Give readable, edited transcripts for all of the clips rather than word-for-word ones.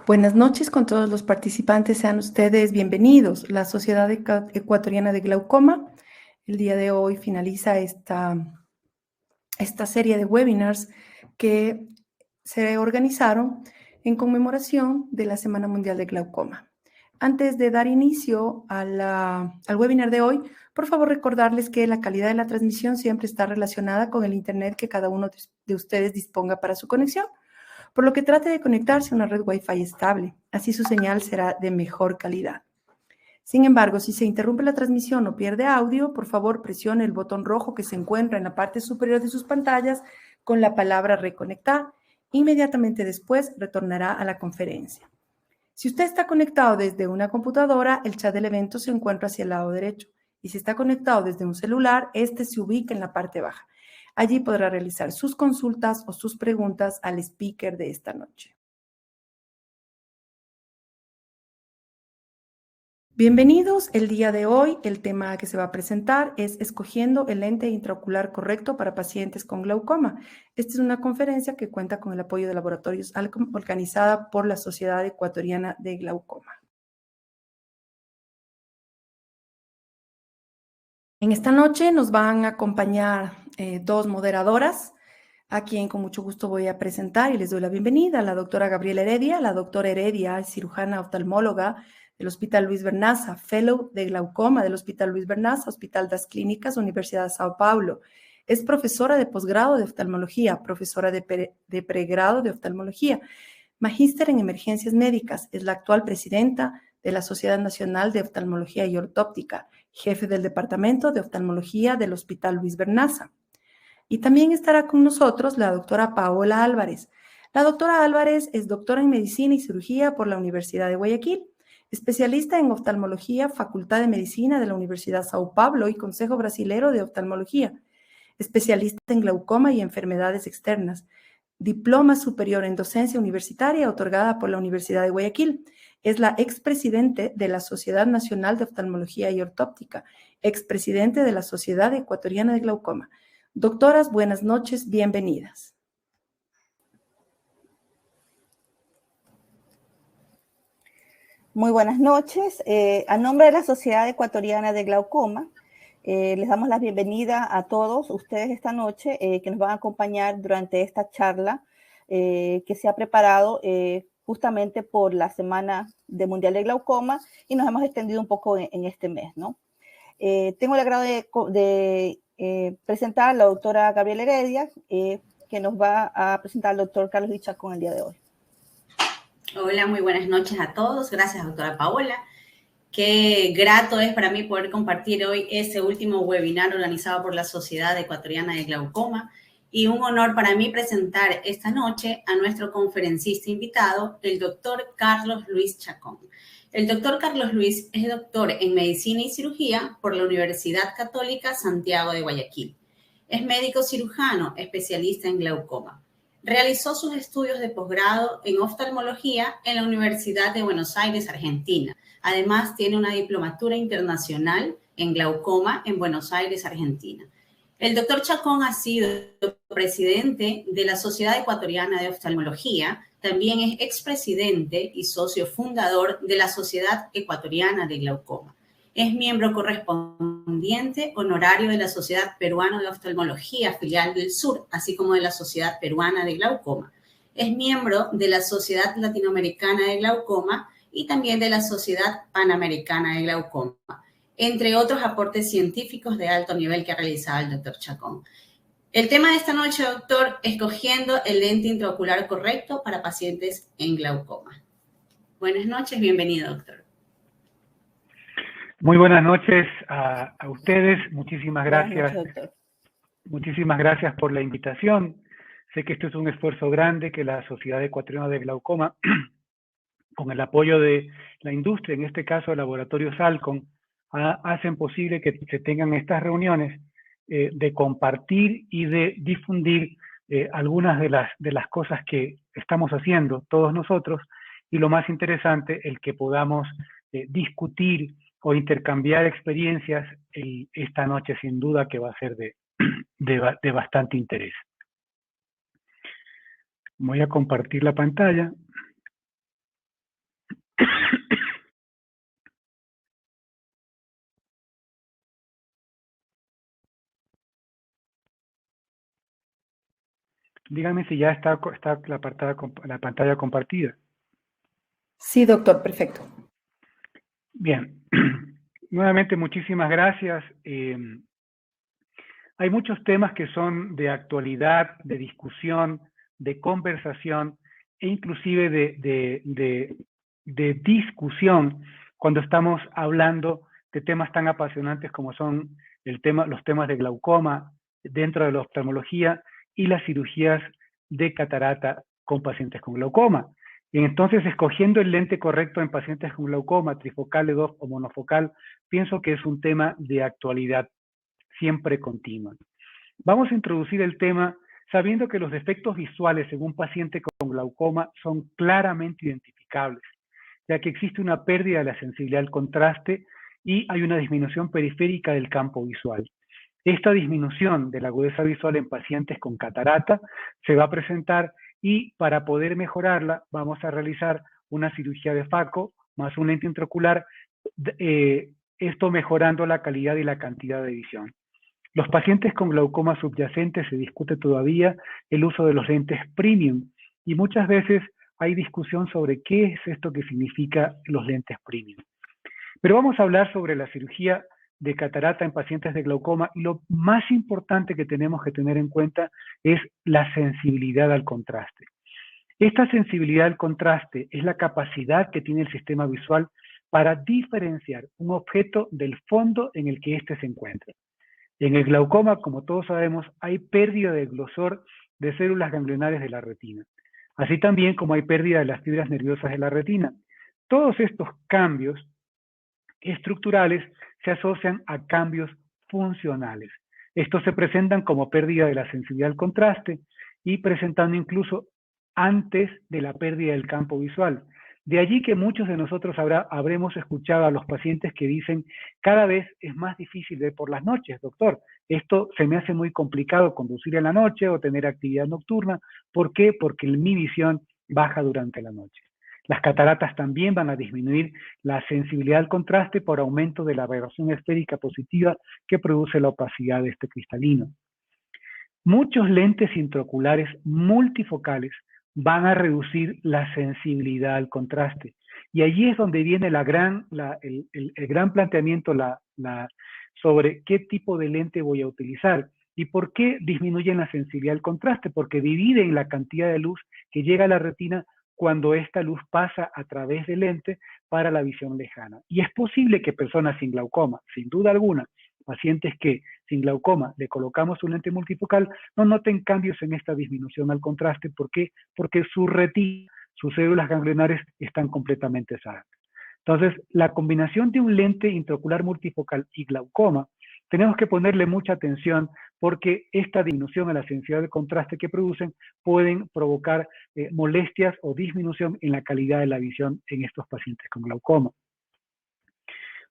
Buenas noches con todos los participantes, sean ustedes bienvenidos. La Sociedad Ecuatoriana de Glaucoma, el día de hoy finaliza esta serie de webinars que se organizaron en conmemoración de la Semana Mundial de Glaucoma. Antes de dar inicio al webinar de hoy, por favor recordarles que la calidad de la transmisión siempre está relacionada con el internet que cada uno de ustedes disponga para su conexión, por lo que trate de conectarse a una red Wi-Fi estable, así su señal será de mejor calidad. Sin embargo, si se interrumpe la transmisión o pierde audio, por favor presione el botón rojo que se encuentra en la parte superior de sus pantallas con la palabra reconectar. Inmediatamente después retornará a la conferencia. Si usted está conectado desde una computadora, el chat del evento se encuentra hacia el lado derecho. Y si está conectado desde un celular, este se ubica en la parte baja. Allí podrá realizar sus consultas o sus preguntas al speaker de esta noche. Bienvenidos. El día de hoy, el tema que se va a presentar es escogiendo el lente intraocular correcto para pacientes con glaucoma. Esta es una conferencia que cuenta con el apoyo de Laboratorios Alcom, organizada por la Sociedad Ecuatoriana de Glaucoma. En esta noche nos van a acompañar dos moderadoras, a quien con mucho gusto voy a presentar y les doy la bienvenida, la doctora Gabriela Heredia. La doctora Heredia es cirujana oftalmóloga del Hospital Luis Bernaza, fellow de glaucoma del Hospital Luis Bernaza, Hospital das Clínicas, Universidad de Sao Paulo. Es profesora de posgrado de oftalmología, profesora de pregrado de oftalmología, magíster en emergencias médicas. Es la actual presidenta de la Sociedad Nacional de Oftalmología y Ortóptica, jefe del Departamento de Oftalmología del Hospital Luis Bernaza. Y también estará con nosotros la doctora Paola Álvarez. La doctora Álvarez es doctora en Medicina y Cirugía por la Universidad de Guayaquil, especialista en oftalmología, Facultad de Medicina de la Universidad Sao Paulo y Consejo Brasilero de Oftalmología, especialista en glaucoma y enfermedades externas, diploma superior en docencia universitaria otorgada por la Universidad de Guayaquil. Es la expresidente de la Sociedad Nacional de Oftalmología y Ortóptica, expresidente de la Sociedad Ecuatoriana de Glaucoma. Doctoras, buenas noches, bienvenidas. Muy buenas noches. A nombre de la Sociedad Ecuatoriana de Glaucoma, les damos la bienvenida a todos ustedes esta noche que nos van a acompañar durante esta charla que se ha preparado justamente por la Semana Mundial de Glaucoma y nos hemos extendido un poco en este mes, ¿no? Tengo el agrado de presentar a la doctora Gabriela Heredia, que nos va a presentar al doctor Carlos Luis Chacón el día de hoy. Hola, muy buenas noches a todos. Gracias, doctora Paola. Qué grato es para mí poder compartir hoy este último webinar organizado por la Sociedad Ecuatoriana de Glaucoma y un honor para mí presentar esta noche a nuestro conferencista invitado, el doctor Carlos Luis Chacón. El doctor Carlos Luis es doctor en Medicina y Cirugía por la Universidad Católica Santiago de Guayaquil. Es médico cirujano, especialista en glaucoma. Realizó sus estudios de posgrado en oftalmología en la Universidad de Buenos Aires, Argentina. Además, tiene una diplomatura internacional en glaucoma en Buenos Aires, Argentina. El doctor Chacón ha sido presidente de la Sociedad Ecuatoriana de Oftalmología. También es expresidente y socio fundador de la Sociedad Ecuatoriana de Glaucoma. Es miembro correspondiente honorario de la Sociedad Peruana de Oftalmología, filial del Sur, así como de la Sociedad Peruana de Glaucoma. Es miembro de la Sociedad Latinoamericana de Glaucoma y también de la Sociedad Panamericana de Glaucoma, entre otros aportes científicos de alto nivel que ha realizado el doctor Chacón. El tema de esta noche, doctor, escogiendo el lente intraocular correcto para pacientes en glaucoma. Buenas noches, bienvenido, doctor. Muy buenas noches a ustedes, muchísimas gracias. Buenas noches, doctor. Muchísimas gracias por la invitación. Sé que esto es un esfuerzo grande que la Sociedad Ecuatoriana de Glaucoma, con el apoyo de la industria, en este caso Laboratorios Alcom, hacen posible que se tengan estas reuniones de compartir y de difundir algunas de las cosas que estamos haciendo todos nosotros, y lo más interesante, el que podamos discutir o intercambiar experiencias esta noche, sin duda que va a ser de bastante interés. Voy a compartir la pantalla. Díganme si ya está la pantalla compartida. Sí, doctor, perfecto. Bien, nuevamente muchísimas gracias. Hay muchos temas que son de actualidad, de discusión, de conversación e inclusive de discusión cuando estamos hablando de temas tan apasionantes como son los temas de glaucoma dentro de la oftalmología y las cirugías de catarata con pacientes con glaucoma. Y entonces, escogiendo el lente correcto en pacientes con glaucoma, trifocal, EDOF o monofocal, pienso que es un tema de actualidad siempre continua. Vamos a introducir el tema sabiendo que los defectos visuales en un paciente con glaucoma son claramente identificables, ya que existe una pérdida de la sensibilidad al contraste y hay una disminución periférica del campo visual. Esta disminución de la agudeza visual en pacientes con catarata se va a presentar y para poder mejorarla vamos a realizar una cirugía de FACO más un lente intraocular, esto mejorando la calidad y la cantidad de visión. Los pacientes con glaucoma subyacente se discute todavía el uso de los lentes premium y muchas veces hay discusión sobre qué es esto que significa los lentes premium. Pero vamos a hablar sobre la cirugía de catarata en pacientes de glaucoma y lo más importante que tenemos que tener en cuenta es la sensibilidad al contraste. Esta sensibilidad al contraste es la capacidad que tiene el sistema visual para diferenciar un objeto del fondo en el que éste se encuentra. En el glaucoma, como todos sabemos, hay pérdida del grosor de células ganglionares de la retina, así también como hay pérdida de las fibras nerviosas de la retina. Todos estos cambios estructurales se asocian a cambios funcionales. Estos se presentan como pérdida de la sensibilidad al contraste y presentando incluso antes de la pérdida del campo visual. De allí que muchos de nosotros habremos escuchado a los pacientes que dicen, cada vez es más difícil ver por las noches, doctor. Esto se me hace muy complicado conducir en la noche o tener actividad nocturna. ¿Por qué? Porque mi visión baja durante la noche. Las cataratas también van a disminuir la sensibilidad al contraste por aumento de la aberración esférica positiva que produce la opacidad de este cristalino. Muchos lentes intraoculares multifocales van a reducir la sensibilidad al contraste. Y allí es donde viene el gran planteamiento sobre qué tipo de lente voy a utilizar. ¿Y por qué disminuyen la sensibilidad al contraste? Porque dividen la cantidad de luz que llega a la retina cuando esta luz pasa a través del lente para la visión lejana. Y es posible que personas sin glaucoma, sin duda alguna, pacientes que sin glaucoma le colocamos un lente multifocal, no noten cambios en esta disminución al contraste. ¿Por qué? Porque su retina, sus células ganglionares están completamente sanas. Entonces, la combinación de un lente intraocular multifocal y glaucoma, tenemos que ponerle mucha atención porque esta disminución a la sensibilidad de contraste que producen pueden provocar molestias o disminución en la calidad de la visión en estos pacientes con glaucoma.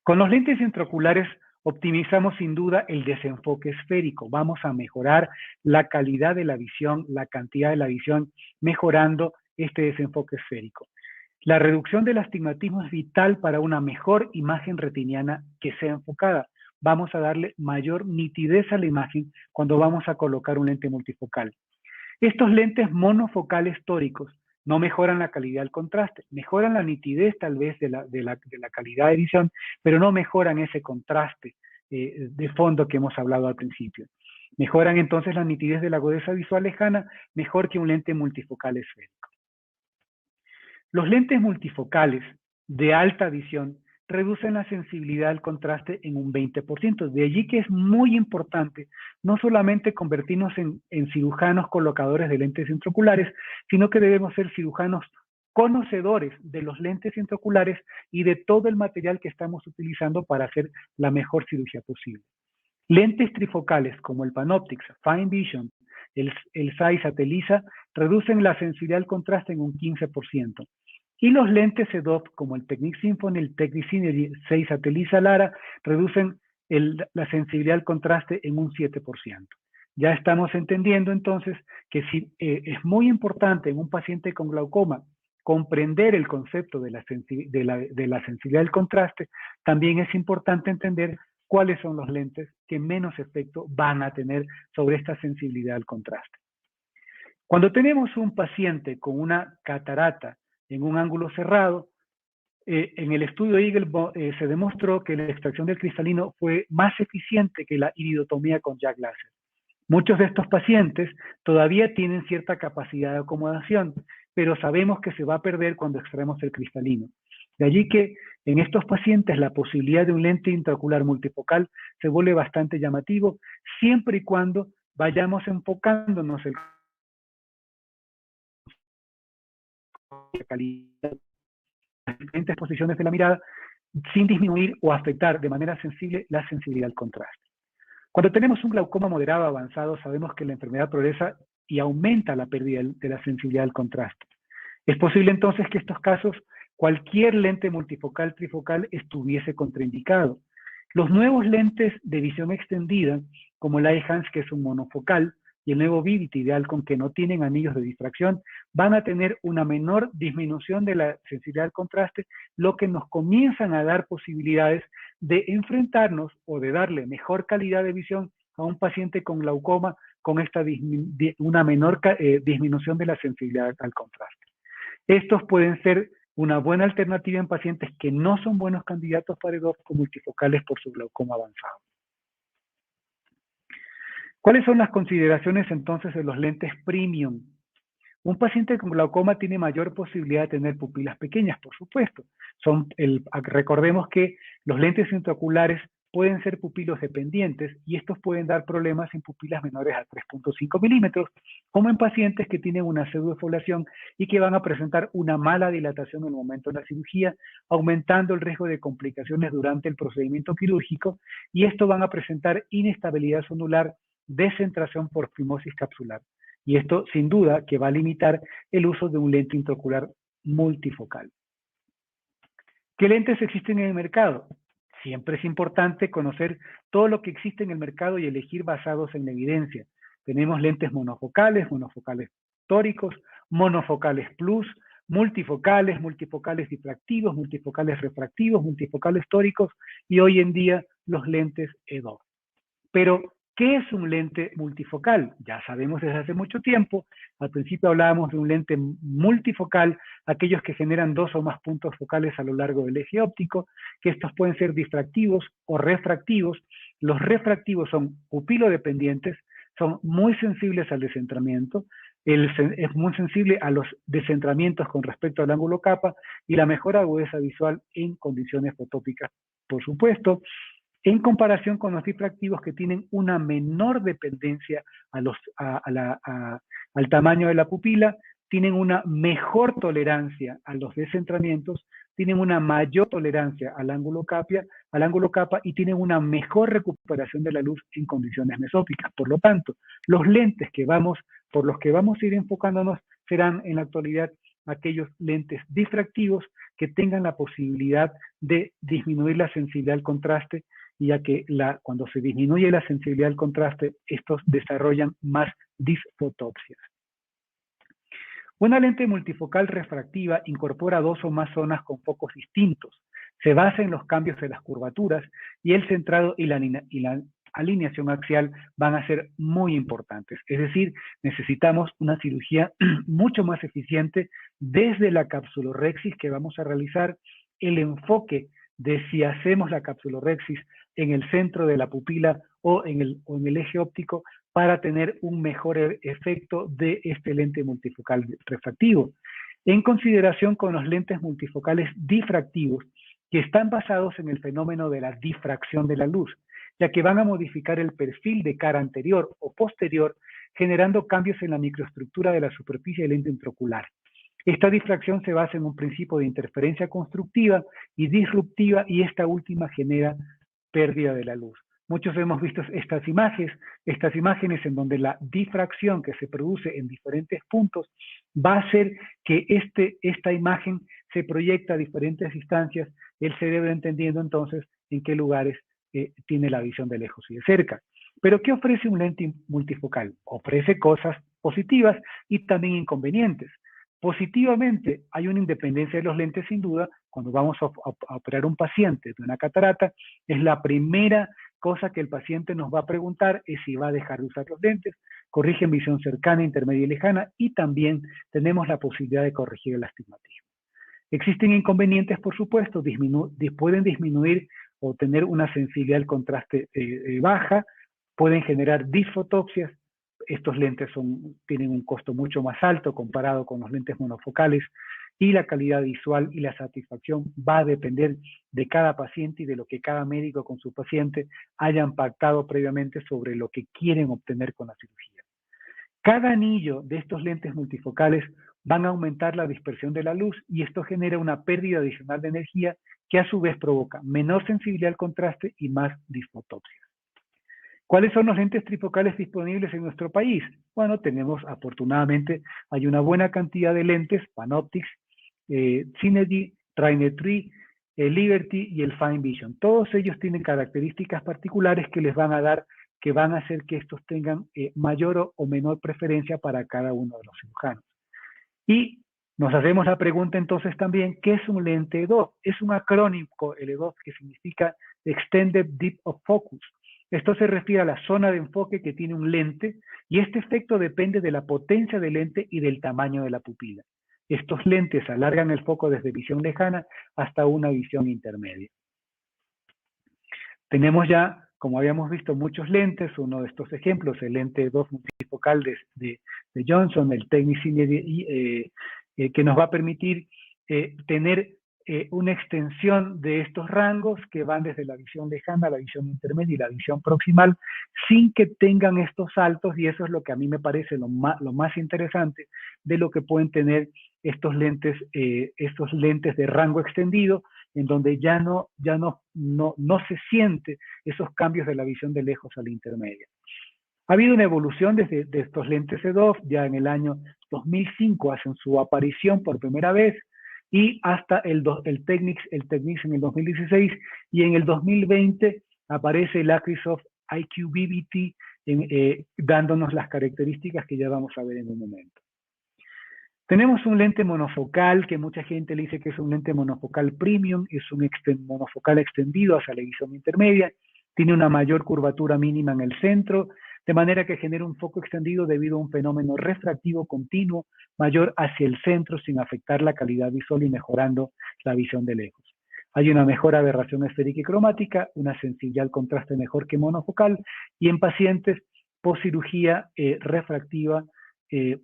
Con los lentes intraoculares optimizamos sin duda el desenfoque esférico. Vamos a mejorar la calidad de la visión, la cantidad de la visión, mejorando este desenfoque esférico. La reducción del astigmatismo es vital para una mejor imagen retiniana que sea enfocada. Vamos a darle mayor nitidez a la imagen cuando vamos a colocar un lente multifocal. Estos lentes monofocales tóricos no mejoran la calidad del contraste, mejoran la nitidez tal vez de la calidad de visión, pero no mejoran ese contraste de fondo que hemos hablado al principio. Mejoran entonces la nitidez de la agudeza visual lejana mejor que un lente multifocal esférico. Los lentes multifocales de alta visión reducen la sensibilidad al contraste en un 20%. De allí que es muy importante no solamente convertirnos en cirujanos colocadores de lentes intraoculares, sino que debemos ser cirujanos conocedores de los lentes intraoculares y de todo el material que estamos utilizando para hacer la mejor cirugía posible. Lentes trifocales como el PanOptix, Fine Vision, el Zeiss Atelisa, reducen la sensibilidad al contraste en un 15%. Y los lentes EDOF como el Technic Symfony, el Technic Synergy, Zeiss Atelisa Lara, reducen la sensibilidad al contraste en un 7%. Ya estamos entendiendo entonces que si, es muy importante en un paciente con glaucoma comprender el concepto de la sensibilidad al contraste, también es importante entender cuáles son los lentes que menos efecto van a tener sobre esta sensibilidad al contraste. Cuando tenemos un paciente con una catarata en un ángulo cerrado, en el estudio Eagle se demostró que la extracción del cristalino fue más eficiente que la iridotomía con jack láser. Muchos de estos pacientes todavía tienen cierta capacidad de acomodación, pero sabemos que se va a perder cuando extraemos el cristalino. De allí que en estos pacientes la posibilidad de un lente intraocular multifocal se vuelve bastante llamativo, siempre y cuando vayamos enfocándonos en la calidad de las diferentes posiciones de la mirada sin disminuir o afectar de manera sensible la sensibilidad al contraste. Cuando tenemos un glaucoma moderado avanzado, sabemos que la enfermedad progresa y aumenta la pérdida de la sensibilidad al contraste. Es posible entonces que en estos casos cualquier lente multifocal trifocal estuviese contraindicado. Los nuevos lentes de visión extendida, como el Eyhance, que es un monofocal, y el nuevo Vivity de Alcon, que no tienen anillos de difracción, van a tener una menor disminución de la sensibilidad al contraste, lo que nos comienzan a dar posibilidades de enfrentarnos o de darle mejor calidad de visión a un paciente con glaucoma con una menor disminución de la sensibilidad al contraste. Estos pueden ser una buena alternativa en pacientes que no son buenos candidatos para EDOF multifocales por su glaucoma avanzado. ¿Cuáles son las consideraciones entonces de los lentes premium? Un paciente con glaucoma tiene mayor posibilidad de tener pupilas pequeñas, por supuesto. Recordemos que los lentes intraoculares pueden ser pupilos dependientes y estos pueden dar problemas en pupilas menores a 3.5 milímetros, como en pacientes que tienen una pseudoefoliación y que van a presentar una mala dilatación en el momento de la cirugía, aumentando el riesgo de complicaciones durante el procedimiento quirúrgico, y esto van a presentar inestabilidad sonular, descentración por fimosis capsular. Y esto, sin duda, que va a limitar el uso de un lente intraocular multifocal. ¿Qué lentes existen en el mercado? Siempre es importante conocer todo lo que existe en el mercado y elegir basados en la evidencia. Tenemos lentes monofocales, monofocales tóricos, monofocales plus, multifocales, multifocales difractivos, multifocales refractivos, multifocales tóricos y hoy en día los lentes EDOF. Pero, ¿qué es un lente multifocal? Ya sabemos desde hace mucho tiempo. Al principio hablábamos de un lente multifocal, aquellos que generan 2 o más puntos focales a lo largo del eje óptico, que estos pueden ser difractivos o refractivos. Los refractivos son pupilodependientes, son muy sensibles al descentramiento, es muy sensible a los descentramientos con respecto al ángulo capa y la mejor agudeza visual en condiciones fotópicas, por supuesto, en comparación con los difractivos que tienen una menor dependencia al tamaño de la pupila, tienen una mejor tolerancia a los descentramientos, tienen una mayor tolerancia al ángulo capa y tienen una mejor recuperación de la luz en condiciones mesópicas. Por lo tanto, los lentes por los que vamos a ir enfocándonos serán en la actualidad aquellos lentes difractivos que tengan la posibilidad de disminuir la sensibilidad al contraste, ya que cuando se disminuye la sensibilidad al contraste, estos desarrollan más disfotopsias. Una lente multifocal refractiva incorpora 2 o más zonas con focos distintos. Se basa en los cambios de las curvaturas y el centrado y la alineación axial van a ser muy importantes. Es decir, necesitamos una cirugía mucho más eficiente desde la capsulorhexis que vamos a realizar, el enfoque de si hacemos la capsulorhexis en el centro de la pupila o en el eje óptico para tener un mejor efecto de este lente multifocal refractivo. En consideración con los lentes multifocales difractivos, que están basados en el fenómeno de la difracción de la luz, ya que van a modificar el perfil de cara anterior o posterior, generando cambios en la microestructura de la superficie del lente intraocular. Esta difracción se basa en un principio de interferencia constructiva y disruptiva, y esta última genera pérdida de la luz. Muchos hemos visto estas imágenes en donde la difracción que se produce en diferentes puntos va a hacer que esta imagen se proyecta a diferentes distancias, el cerebro entendiendo entonces en qué lugares tiene la visión de lejos y de cerca. Pero ¿qué ofrece un lente multifocal? Ofrece cosas positivas y también inconvenientes. Positivamente, hay una independencia de los lentes sin duda cuando vamos a operar un paciente de una catarata, es la primera cosa que el paciente nos va a preguntar es si va a dejar de usar los lentes, corrigen visión cercana, intermedia y lejana, y también tenemos la posibilidad de corregir el astigmatismo. Existen inconvenientes, por supuesto, pueden disminuir o tener una sensibilidad al contraste baja, pueden generar disfotopsias. Estos lentes tienen un costo mucho más alto comparado con los lentes monofocales, y la calidad visual y la satisfacción va a depender de cada paciente y de lo que cada médico con su paciente hayan pactado previamente sobre lo que quieren obtener con la cirugía. Cada anillo de estos lentes multifocales van a aumentar la dispersión de la luz y esto genera una pérdida adicional de energía que a su vez provoca menor sensibilidad al contraste y más disfotopsia. ¿Cuáles son los lentes trifocales disponibles en nuestro país? Bueno, tenemos, afortunadamente, hay una buena cantidad de lentes, Panoptix, Synergy, Rainer 3, Liberty y el Fine Vision. Todos ellos tienen características particulares que les van a dar, que van a hacer que estos tengan mayor o menor preferencia para cada uno de los cirujanos. Y nos hacemos la pregunta entonces también, ¿qué es un lente EDOF? Es un acrónimo, el EDOF, que significa Extended Depth of Focus. Esto se refiere a la zona de enfoque que tiene un lente y este efecto depende de la potencia del lente y del tamaño de la pupila. Estos lentes alargan el foco desde visión lejana hasta una visión intermedia. Tenemos ya, como habíamos visto, muchos lentes. Uno de estos ejemplos, el lente EDOF multifocal de Johnson, el Technics Synergy, que nos va a permitir tener una extensión de estos rangos que van desde la visión lejana a la visión intermedia y la visión proximal sin que tengan estos saltos, y eso es lo que a mí me parece lo más interesante de lo que pueden tener estos lentes de rango extendido, en donde ya no se siente esos cambios de la visión de lejos a la intermedia. Ha habido una evolución de estos lentes EDOF, ya en el año 2005 hacen su aparición por primera vez, y hasta el Technics en el 2016, y en el 2020 aparece el Acrisoft IQ VBT dándonos las características que ya vamos a ver en un momento. Tenemos un lente monofocal que mucha gente le dice que es un lente monofocal premium, es un monofocal extendido hacia la visión intermedia, tiene una mayor curvatura mínima en el centro, de manera que genera un foco extendido debido a un fenómeno refractivo continuo mayor hacia el centro sin afectar la calidad visual y mejorando la visión de lejos. Hay una mejor aberración esférica y cromática, una sensibilidad al contraste mejor que monofocal, y en pacientes post cirugía refractiva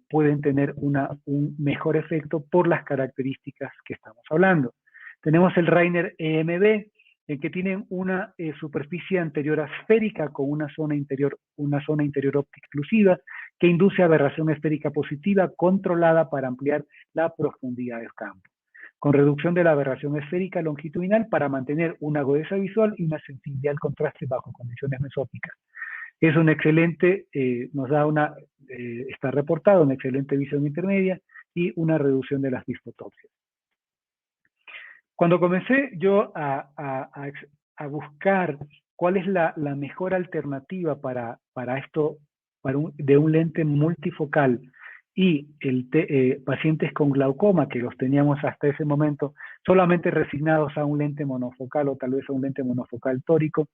pueden tener un mejor efecto por las características que estamos hablando. Tenemos el Rainer EMB, en que tienen una superficie anterior esférica con una zona interior óptica exclusiva que induce aberración esférica positiva controlada para ampliar la profundidad del campo, con reducción de la aberración esférica longitudinal para mantener una agudeza visual y una sensibilidad al contraste bajo condiciones mesópicas. Es un excelente, está reportado una excelente visión intermedia y una reducción de las disfotopsias. Cuando comencé yo a buscar cuál es la mejor alternativa para esto, de un lente multifocal y pacientes con glaucoma, que los teníamos hasta ese momento solamente resignados a un lente monofocal o tal vez a un lente monofocal tórico,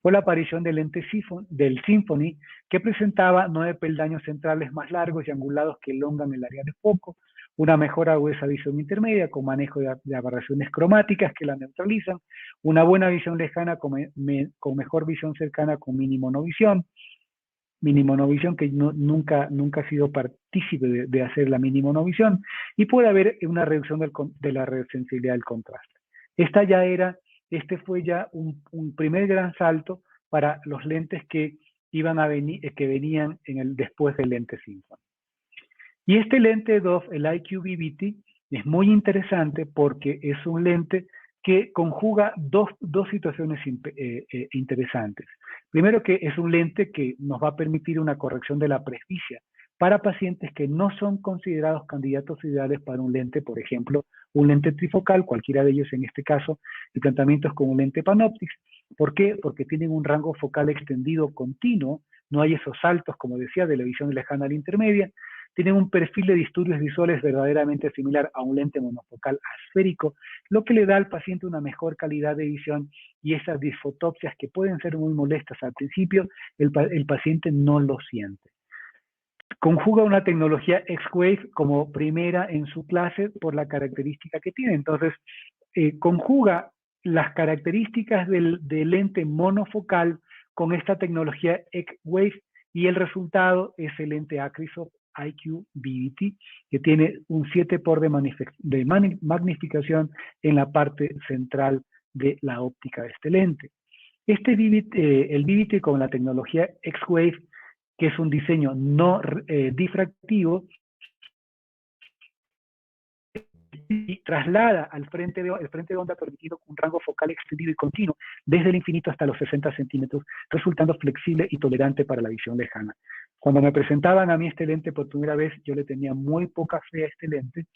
fue la aparición del lente del Symphony, que presentaba 9 peldaños centrales más largos y angulados que elongan el área de foco, una mejor agudeza visión intermedia con manejo de aberraciones cromáticas que la neutralizan, una buena visión lejana con mejor visión cercana con minimonovisión que nunca ha sido partícipe de hacer la minimonovisión, y puede haber una reducción de la sensibilidad del contraste. Este fue ya un primer gran salto para los lentes que venían después del lente Symphony. Y este lente EDOF, el IQ VBT, es muy interesante porque es un lente que conjuga dos situaciones interesantes. Primero, que es un lente que nos va a permitir una corrección de la presbicia para pacientes que no son considerados candidatos ideales para un lente, por ejemplo, un lente trifocal, cualquiera de ellos en este caso, el tratamiento es con un lente Panoptix. ¿Por qué? Porque tienen un rango focal extendido continuo, no hay esos saltos, como decía, de la visión lejana a la intermedia, tienen un perfil de disturbios visuales verdaderamente similar a un lente monofocal asférico, lo que le da al paciente una mejor calidad de visión, y esas disfotopsias que pueden ser muy molestas al principio, el paciente no lo siente. Conjuga una tecnología X-Wave como primera en su clase por la característica que tiene. Entonces, conjuga las características del lente monofocal con esta tecnología X-Wave, y el resultado es el lente Acrisoft IQ BVT, que tiene un 7 por de magnificación en la parte central de la óptica de este lente. El BVT con la tecnología X-Wave, que es un diseño no difractivo, y traslada al frente de onda permitido un rango focal extendido y continuo desde el infinito hasta los 60 centímetros, resultando flexible y tolerante para la visión lejana. Cuando me presentaban a mí este lente por primera vez, yo le tenía muy poca fe a este lente,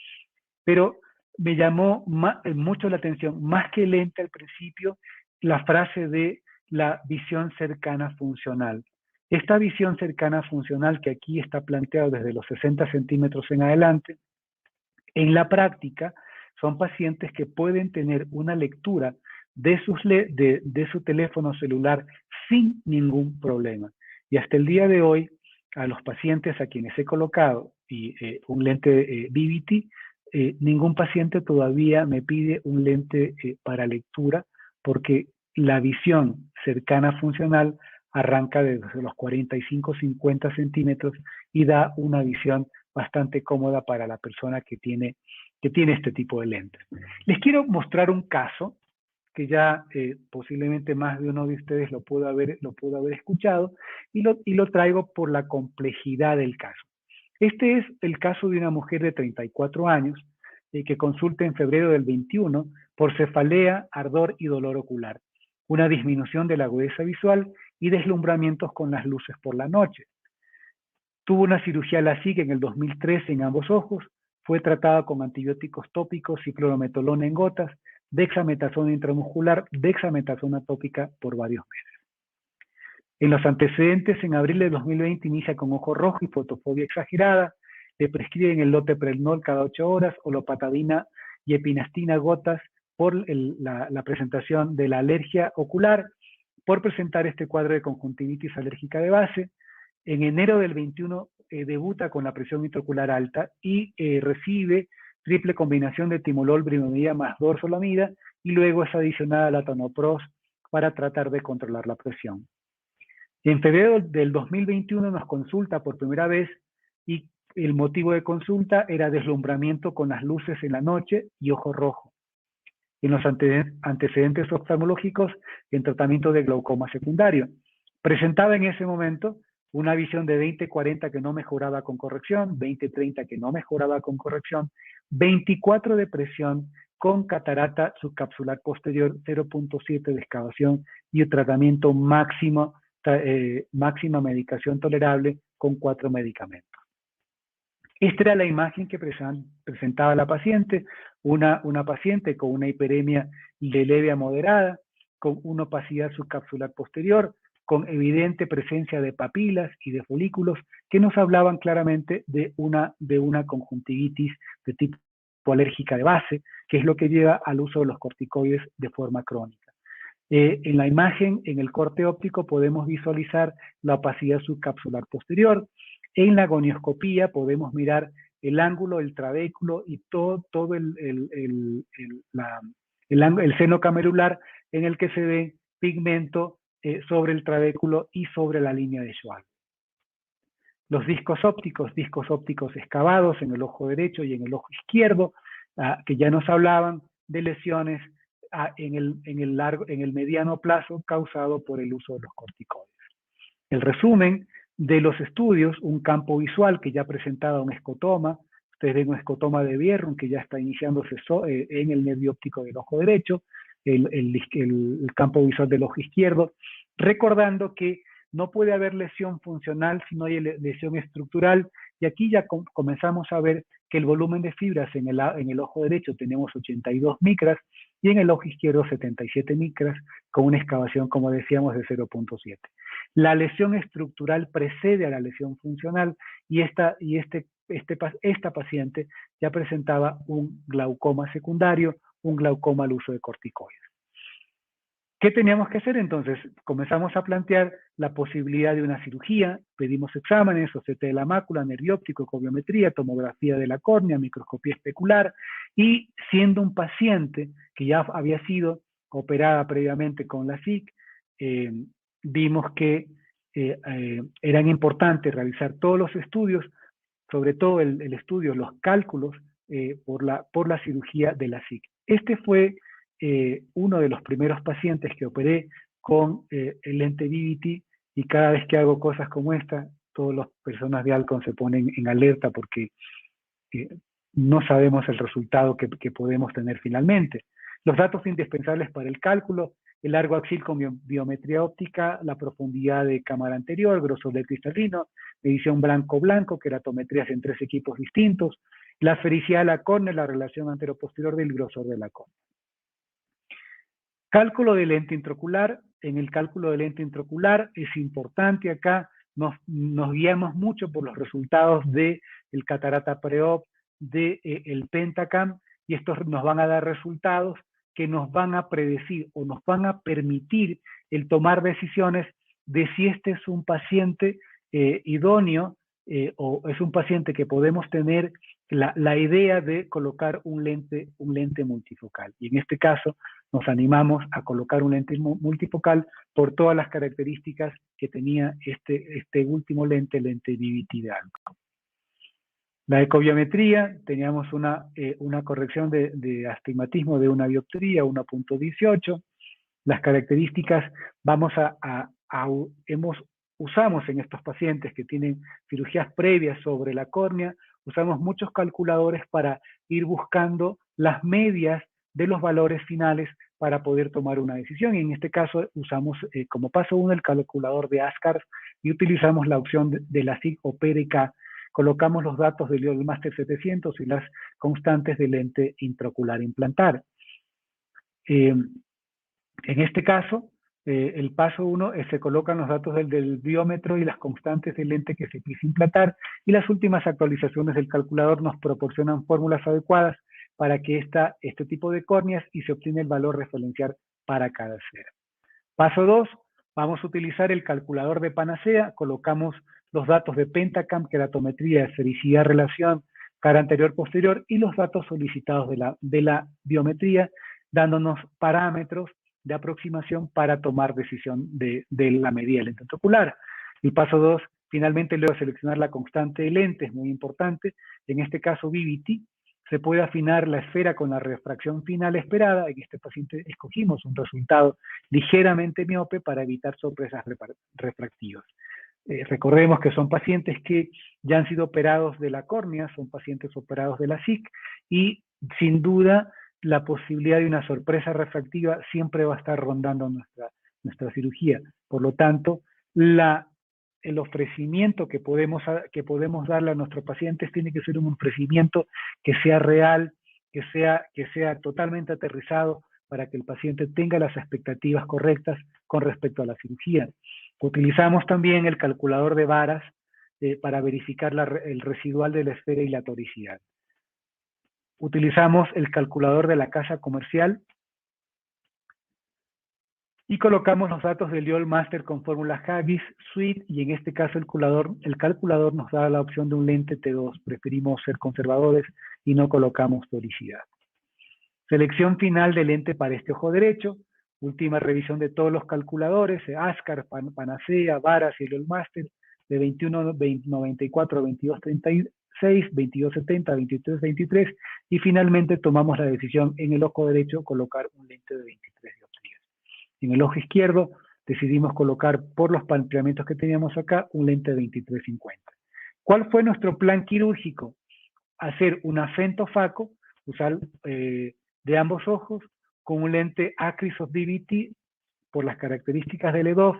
pero me llamó mucho la atención, más que el lente al principio, la frase de la visión cercana funcional. Esta visión cercana funcional, que aquí está planteado desde los 60 centímetros en adelante, en la práctica son pacientes que pueden tener una lectura de su teléfono celular sin ningún problema. Y hasta el día de hoy, a los pacientes a quienes he colocado un lente BVT, ningún paciente todavía me pide un lente para lectura, porque la visión cercana funcional arranca desde los 45-50 centímetros y da una visión bastante cómoda para la persona que tiene este tipo de lentes. Les quiero mostrar un caso que ya posiblemente más de uno de ustedes lo pudo haber escuchado, y lo traigo por la complejidad del caso. Este es el caso de una mujer de 34 años que consulta en febrero del 21 por cefalea, ardor y dolor ocular, una disminución de la agudeza visual y deslumbramientos con las luces por la noche. Tuvo una cirugía LASIK en el 2013 en ambos ojos, fue tratada con antibióticos tópicos y clorometolona en gotas, dexametasona intramuscular, dexametasona tópica por varios meses. En los antecedentes, en abril de 2020 inicia con ojo rojo y fotofobia exagerada, le prescriben el Loteprednol cada 8 horas, olopatadina y epinastina gotas por la presentación de la alergia ocular, por presentar este cuadro de conjuntivitis alérgica de base. En enero del 21 debuta con la presión intraocular alta y recibe triple combinación de timolol, brimomida más dorzolamida, y luego es adicionada la tonopros para tratar de controlar la presión. En febrero del 2021 nos consulta por primera vez, y el motivo de consulta era deslumbramiento con las luces en la noche y ojo rojo. En los antecedentes oftalmológicos, en tratamiento de glaucoma secundario. Presentaba en ese momento una visión de 20-40 que no mejoraba con corrección, 20-30 que no mejoraba con corrección, 24 de presión con catarata subcapsular posterior, 0.7 de excavación y el tratamiento máxima medicación tolerable con 4 medicamentos. Esta era la imagen que presentaba la paciente, una paciente con una hiperemia de leve a moderada, con una opacidad subcapsular posterior, con evidente presencia de papilas y de folículos que nos hablaban claramente de una conjuntivitis de tipo alérgica de base, que es lo que lleva al uso de los corticoides de forma crónica. En la imagen, en el corte óptico, podemos visualizar la opacidad subcapsular posterior. En la gonioscopía podemos mirar el ángulo del trabéculo y todo el seno camerular, en el que se ve pigmento sobre el trabéculo y sobre la línea de Schwab. Los discos ópticos excavados en el ojo derecho y en el ojo izquierdo, que ya nos hablaban de lesiones en el mediano plazo causado por el uso de los corticoides. El resumen de los estudios, un campo visual que ya presentaba un escotoma. Ustedes ven un escotoma de Bierrum que ya está iniciándose en el nervio óptico del ojo derecho, el campo visual del ojo izquierdo, recordando que no puede haber lesión funcional si no hay lesión estructural, y aquí ya comenzamos a ver que el volumen de fibras en el ojo derecho tenemos 82 micras y en el ojo izquierdo 77 micras, con una excavación, como decíamos, de 0.7. La lesión estructural precede a la lesión funcional, y este esta paciente ya presentaba un glaucoma secundario, un glaucoma al uso de corticoides. ¿Qué teníamos que hacer entonces? Comenzamos a plantear la posibilidad de una cirugía, pedimos exámenes, OCT de la mácula, nervio óptico, ecobiometría, tomografía de la córnea, microscopía especular, y siendo un paciente que ya había sido operada previamente con la SIC, vimos que eran importantes realizar todos los estudios, sobre todo el estudio, los cálculos por la cirugía de la SIC. Este fue uno de los primeros pacientes que operé con el lente Vivity, y cada vez que hago cosas como esta, todas las personas de Alcon se ponen en alerta porque no sabemos el resultado que podemos tener finalmente. Los datos indispensables para el cálculo: el largo axil con biometría óptica, la profundidad de cámara anterior, grosor del cristalino, medición blanco-blanco, queratometrías en 3 equipos distintos, la esfericidad de la córnea, la relación antero-posterior del grosor de la córnea. Cálculo de lente intraocular. En el cálculo de lente intraocular es importante acá, nos guiamos mucho por los resultados del catarata pre-op, del Pentacam, y estos nos van a dar resultados que nos van a predecir o nos van a permitir el tomar decisiones de si este es un paciente idóneo o es un paciente que podemos tener la idea de colocar un lente multifocal. Y en este caso nos animamos a colocar un lente multifocal por todas las características que tenía este último lente Vivity de Alcon. La ecobiometría, teníamos una corrección de astigmatismo de una dioptría, 1.18. Las características usamos en estos pacientes que tienen cirugías previas sobre la córnea, usamos muchos calculadores para ir buscando las medias de los valores finales para poder tomar una decisión. Y en este caso usamos como paso 1 el calculador de ASCAR y utilizamos la opción de la SIG o PDK. Colocamos los datos del Master 700 y las constantes de lente intraocular implantar. En este caso, el paso 1 se colocan los datos del biómetro y las constantes de lente que se quise implantar, y las últimas actualizaciones del calculador nos proporcionan fórmulas adecuadas para que este tipo de córneas, y se obtiene el valor referencial para cada cera. Paso 2, vamos a utilizar el calculador de Panacea, colocamos los datos de Pentacam, queratometría, esfericidad, relación, cara anterior-posterior, y los datos solicitados de la biometría, dándonos parámetros de aproximación para tomar decisión de la medida del lente intraocular. El paso 2, finalmente, luego seleccionar la constante de lente, es muy importante. En este caso, Vivity, se puede afinar la esfera con la refracción final esperada. En este paciente escogimos un resultado ligeramente miope para evitar sorpresas refractivas. Recordemos que son pacientes que ya han sido operados de la córnea, son pacientes operados de la SIC, y sin duda la posibilidad de una sorpresa refractiva siempre va a estar rondando nuestra cirugía. Por lo tanto, el ofrecimiento que podemos darle a nuestros pacientes tiene que ser un ofrecimiento que sea real, que sea totalmente aterrizado, para que el paciente tenga las expectativas correctas con respecto a la cirugía. Utilizamos también el calculador de varas para verificar el residual de la esfera y la toricidad. Utilizamos el calculador de la casa comercial y colocamos los datos del YOL Master con fórmula Haggis Suite, y en este caso el calculador nos da la opción de un lente T2. Preferimos ser conservadores y no colocamos toricidad. Selección final de lente para este ojo derecho. Última revisión de todos los calculadores, ASCAR, Panacea, Varas y el YOL Master, de 2194 a 2236, 2270 a 2323, y finalmente tomamos la decisión en el ojo derecho colocar un lente de 23 dioptrías. En el ojo izquierdo decidimos colocar, por los planteamientos que teníamos acá, un lente de 2350. ¿Cuál fue nuestro plan quirúrgico? Hacer una fentofaco, usar de ambos ojos, con un lente Acris of Vivity por las características del EDOF,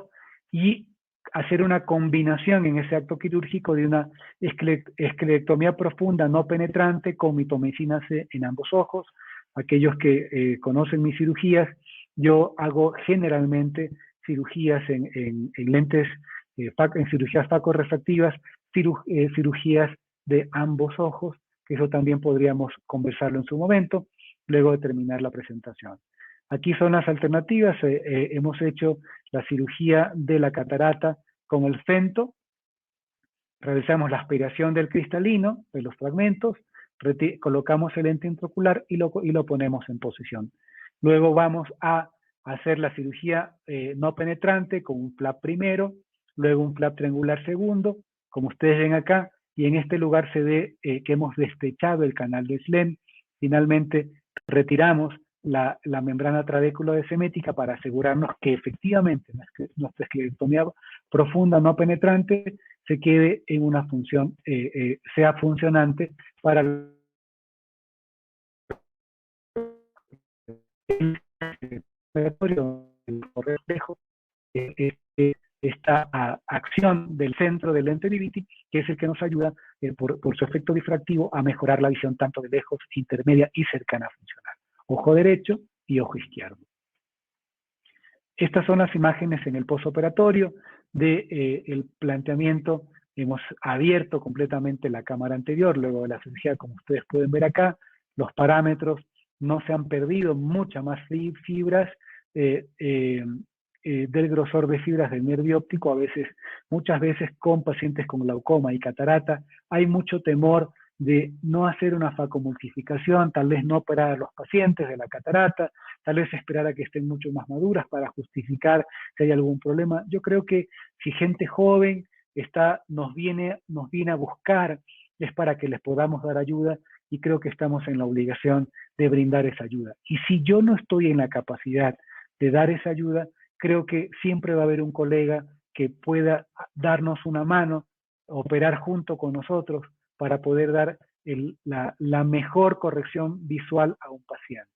y hacer una combinación en ese acto quirúrgico de una esclerectomía profunda no penetrante con mitomicina C en ambos ojos. Aquellos que conocen mis cirugías, yo hago generalmente cirugías en lentes, en cirugías facorefractivas, cirugías de ambos ojos, que eso también podríamos conversarlo en su momento, luego de terminar la presentación. Aquí son las alternativas. Hemos hecho la cirugía de la catarata con el fento. Realizamos la aspiración del cristalino, de los fragmentos, colocamos el lente intraocular y lo ponemos en posición. Luego vamos a hacer la cirugía no penetrante con un flap primero, luego un flap triangular segundo, como ustedes ven acá, y en este lugar se ve que hemos despechado el canal de Schlemm. Finalmente retiramos la membrana trabéculo-semética para asegurarnos que efectivamente nuestra esclerectomía profunda no penetrante se quede en una función, sea funcionante para el reflejo, esta acción del centro del lente Vivity, que es el que nos ayuda por su efecto difractivo a mejorar la visión tanto de lejos, intermedia y cercana funcional. Ojo derecho y ojo izquierdo. Estas son las imágenes en el postoperatorio del planteamiento. Hemos abierto completamente la cámara anterior luego de la cirugía, como ustedes pueden ver acá. Los parámetros no se han perdido, muchas más fibras del grosor de fibras del nervio óptico. Muchas veces con pacientes con glaucoma y catarata hay mucho temor de no hacer una facomultificación, tal vez no operar a los pacientes de la catarata, tal vez esperar a que estén mucho más maduras para justificar si hay algún problema. Yo creo que si gente joven nos viene a buscar, es para que les podamos dar ayuda, y creo que estamos en la obligación de brindar esa ayuda. Y si yo no estoy en la capacidad de dar esa ayuda, creo que siempre va a haber un colega que pueda darnos una mano, operar junto con nosotros para poder dar la mejor corrección visual a un paciente.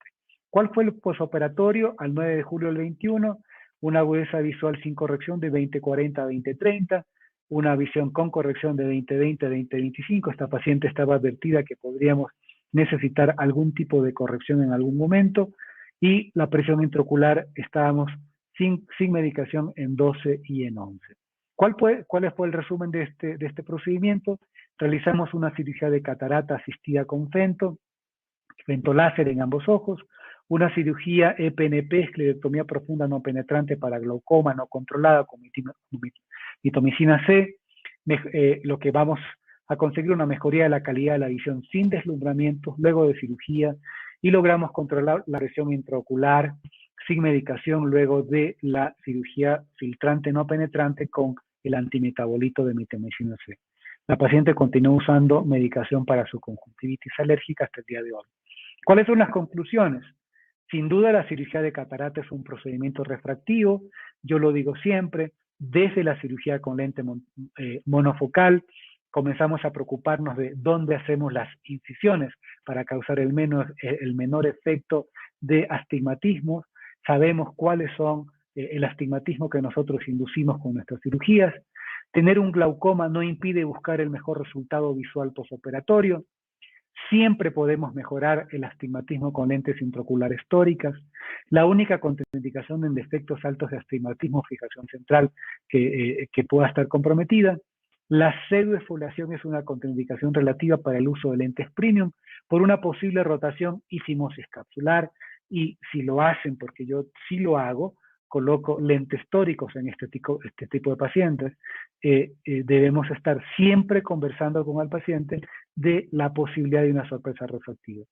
¿Cuál fue el posoperatorio al 9 de julio del 21? Una agudeza visual sin corrección de 20/40 a 20/30, una visión con corrección de 20/20 a 20/25. Esta paciente estaba advertida que podríamos necesitar algún tipo de corrección en algún momento, y la presión intraocular estábamos sin medicación en 12 y en 11. ¿Cuál fue el resumen de este procedimiento? Realizamos una cirugía de catarata asistida con fento láser en ambos ojos, una cirugía EPNP, esclerectomía profunda no penetrante para glaucoma no controlada con mitomicina C, lo que vamos a conseguir una mejoría de la calidad de la visión sin deslumbramientos luego de cirugía, y logramos controlar la presión intraocular sin medicación luego de la cirugía filtrante no penetrante con el antimetabolito de mitomicina C. La paciente continúa usando medicación para su conjuntivitis alérgica hasta el día de hoy. ¿Cuáles son las conclusiones? Sin duda la cirugía de catarata es un procedimiento refractivo, yo lo digo siempre. Desde la cirugía con lente monofocal comenzamos a preocuparnos de dónde hacemos las incisiones para causar el menor efecto de astigmatismo. Sabemos cuáles son el astigmatismo que nosotros inducimos con nuestras cirugías. Tener un glaucoma no impide buscar el mejor resultado visual postoperatorio. Siempre podemos mejorar el astigmatismo con lentes intraoculares tóricas. La única contraindicación en defectos altos de astigmatismo, fijación central, que pueda estar comprometida. La pseudoesfoliación es una contraindicación relativa para el uso de lentes premium por una posible rotación y fimosis capsular. Y si lo hacen, porque yo sí lo hago, coloco lentes tóricos en este tipo de pacientes, debemos estar siempre conversando con el paciente de la posibilidad de una sorpresa refractiva.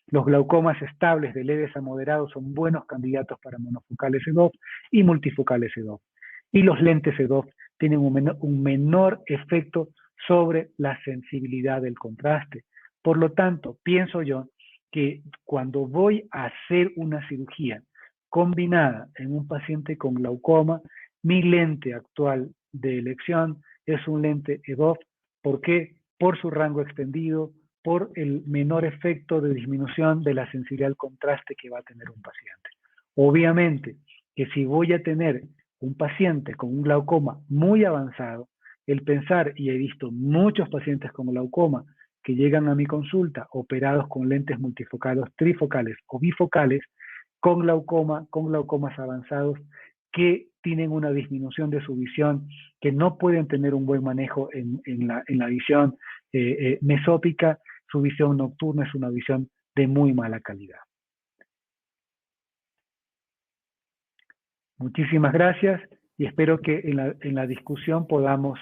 Los glaucomas estables de leves a moderados son buenos candidatos para monofocales EDOF y multifocales EDOF. Y los lentes EDOF tienen un menor efecto sobre la sensibilidad del contraste. Por lo tanto, pienso yo que cuando voy a hacer una cirugía combinada en un paciente con glaucoma, mi lente actual de elección es un lente EDOF. ¿Por qué? Por su rango extendido, por el menor efecto de disminución de la sensibilidad al contraste que va a tener un paciente. Obviamente que si voy a tener un paciente con un glaucoma muy avanzado, el pensar, y he visto muchos pacientes con glaucoma que llegan a mi consulta operados con lentes multifocales, trifocales o bifocales, con glaucomas avanzados que tienen una disminución de su visión, que no pueden tener un buen manejo en la visión mesópica, su visión nocturna es una visión de muy mala calidad. Muchísimas gracias y espero que en la discusión podamos